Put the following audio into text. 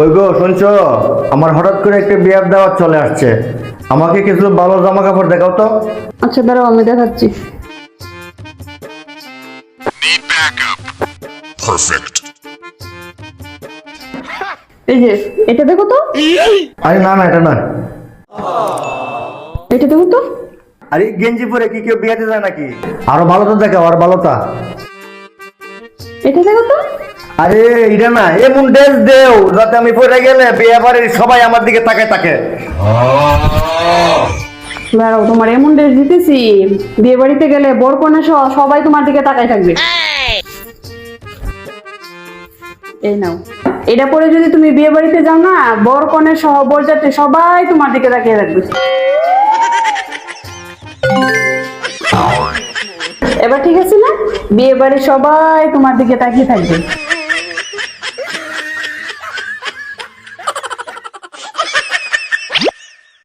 ওই গো শুনছো, আমার হঠাৎ করে একটা বিয়ার দাওয়াত চলে আসছে। আমাকে কিছু ভালো জামা কাপড় দেখাও তো। আচ্ছা দাঁড়াও, আমি দেখাচ্ছি। Perfect. এই যে এটা দেখো তো, আরে না না, এটা না। এটা দেখো তো। আরে গেঞ্জি পরে কি কেউ বিয়াতে যায় নাকি? আরো ভালো তো দেখাও, আর ভালোটা। এটা দেখো তো। আরে এটা না, এমন ড্রেস দেও যাতে আমি পরে গেলে বিয়ে বাড়ির সবাই আমার দিকে তাকায় থাকে। দাঁড়াও, তোমার এমন ড্রেস দিতেছি, বিয়ে বাড়িতে গেলে বর কনে সহ সবাই তোমার দিকে তাকায় থাকবে। এই নাও, এটা পরে যদি তুমি বিয়ে বাড়িতে যাও না, বর কনে সহ বরযাত্রী সবাই তোমার দিকে তাকিয়ে থাকবে। এবার ঠিক আছে না? বিয়ে বাড়ি সবাই তোমার দিকে তাকিয়ে থাকবে।